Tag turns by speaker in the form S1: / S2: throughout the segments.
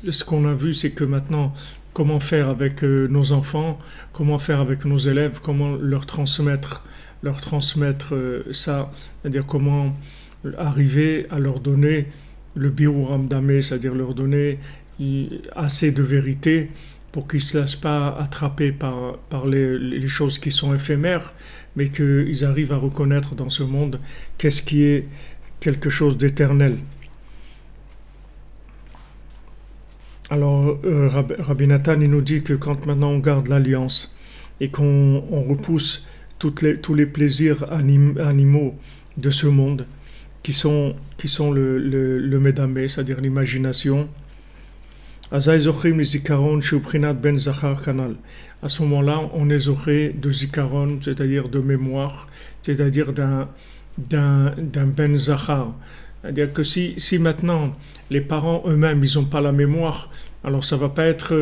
S1: ce qu'on a vu, c'est que maintenant, comment faire avec nos enfants, comment faire avec nos élèves, comment leur transmettre ça, c'est-à-dire comment arriver à leur donner le birur hamdameh, c'est-à-dire leur donner assez de vérité pour qu'ils ne se laissent pas attraper par les choses qui sont éphémères, mais qu'ils arrivent à reconnaître dans ce monde qu'est-ce qui est quelque chose d'éternel. Alors, Rabbi Nathan, il nous dit que quand maintenant on garde l'alliance et qu'on repousse tous les plaisirs animaux de ce monde, qui sont le médamé, c'est-à-dire l'imagination, à ce moment-là, on est zoché de zikaron, c'est-à-dire de mémoire, c'est-à-dire d'un ben zachar. C'est-à-dire que si maintenant les parents eux-mêmes ils n'ont pas la mémoire, alors ça va pas être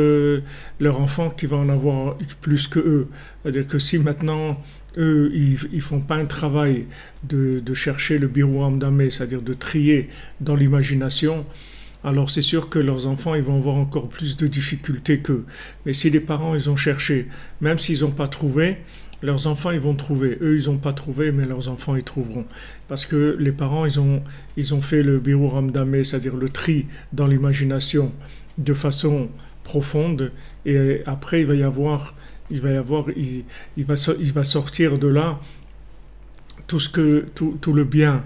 S1: leur enfant qui va en avoir plus que eux. C'est-à-dire que si maintenant eux ils font pas un travail de chercher le birur hamdameh, c'est-à-dire de trier dans l'imagination, alors c'est sûr que leurs enfants ils vont avoir encore plus de difficultés qu'eux. Mais si les parents ils ont cherché, même s'ils n'ont pas trouvé, leurs enfants ils vont trouver. Eux ils n'ont pas trouvé, mais leurs enfants ils trouveront. Parce que les parents ils ont fait le birur hamdameh, c'est-à-dire le tri dans l'imagination de façon profonde. Et après il va sortir de là tout le bien,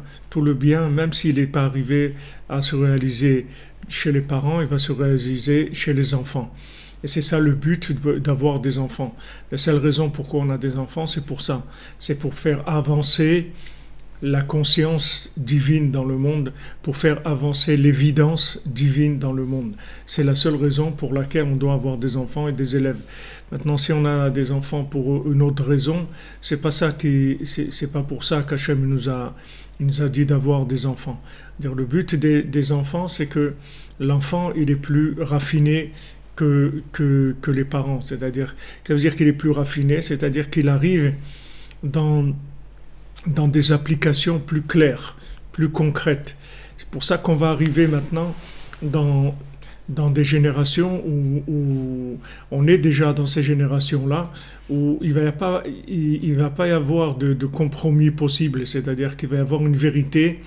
S1: même s'il n'est pas arrivé à se réaliser chez les parents, il va se réaliser chez les enfants. Et c'est ça le but d'avoir des enfants. La seule raison pourquoi on a des enfants, c'est pour ça. C'est pour faire avancer la conscience divine dans le monde, pour faire avancer l'évidence divine dans le monde. C'est la seule raison pour laquelle on doit avoir des enfants et des élèves. Maintenant, si on a des enfants pour une autre raison, c'est pas pour ça qu'Hachem il nous a dit d'avoir des enfants. Le but des enfants, c'est que l'enfant il est plus raffiné que les parents. C'est-à-dire, ça veut dire qu'il est plus raffiné, c'est-à-dire qu'il arrive dans des applications plus claires, plus concrètes. C'est pour ça qu'on va arriver maintenant dans des générations où on est déjà dans ces générations-là, où il va pas y avoir de compromis possible, c'est-à-dire qu'il va y avoir une vérité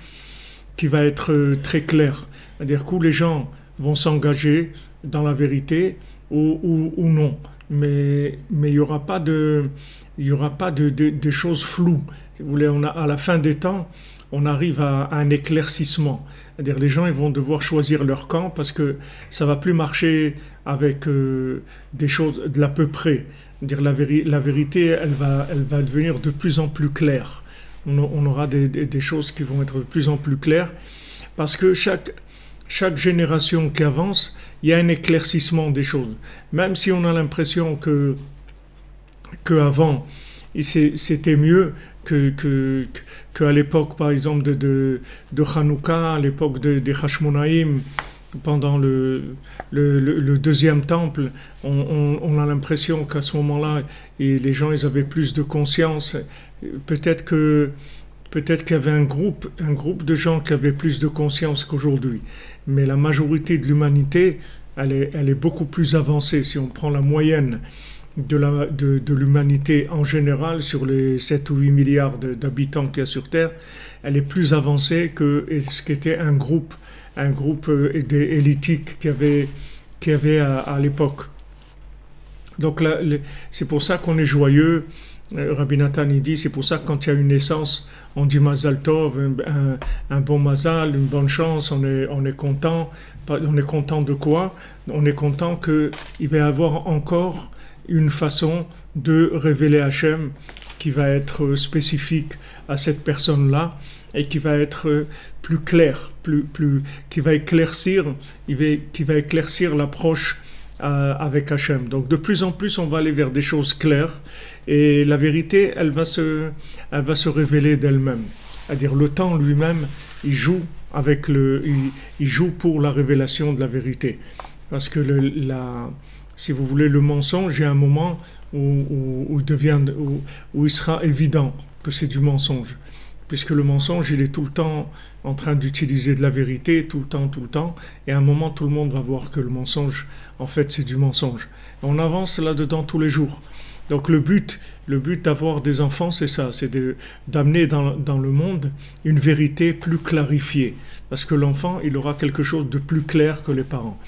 S1: qui va être très claire. C'est-à-dire que les gens vont s'engager dans la vérité ou non. Mais il n'y aura pas de choses floues. Si vous voulez, à la fin des temps, on arrive à un éclaircissement. C'est-à-dire les gens ils vont devoir choisir leur camp parce que ça va plus marcher avec des choses de l'à peu près. C'est-à-dire la vérité, elle va devenir de plus en plus claire. On aura des choses qui vont être de plus en plus claires parce que chaque génération qui avance, il y a un éclaircissement des choses. Même si on a l'impression que avant c'était mieux qu'à l'époque, par exemple, de Hanouka, à l'époque des Hashmonaïm, pendant le deuxième temple, on a l'impression qu'à ce moment-là, les gens ils avaient plus de conscience. Peut-être qu'il y avait un groupe de gens qui avaient plus de conscience qu'aujourd'hui. Mais la majorité de l'humanité, elle est beaucoup plus avancée. Si on prend la moyenne de l'humanité en général, sur les 7 ou 8 milliards d'habitants qu'il y a sur Terre, elle est plus avancée que ce qu'était un groupe élitique qu'il y avait à l'époque. Donc là, c'est pour ça qu'on est joyeux. Rabbi Nathan il dit, c'est pour ça que quand il y a une naissance, on dit Mazal Tov, un bon Mazal, une bonne chance, on est content. On est content de quoi? On est content qu'il va y avoir encore une façon de révéler Hachem qui va être spécifique à cette personne-là et qui va être plus clair, qui va éclaircir l'approche avec Hachem. Donc de plus en plus, on va aller vers des choses claires et la vérité, elle va se révéler d'elle-même. C'est-à-dire le temps lui-même, il joue pour la révélation de la vérité. Parce que si vous voulez, le mensonge, il y a un moment où il sera évident que c'est du mensonge. puisque le mensonge, il est tout le temps en train d'utiliser de la vérité, tout le temps, et à un moment, tout le monde va voir que le mensonge, en fait, c'est du mensonge. On avance là-dedans tous les jours. Donc le but d'avoir des enfants, c'est ça, c'est d'amener dans le monde une vérité plus clarifiée. Parce que l'enfant, il aura quelque chose de plus clair que les parents.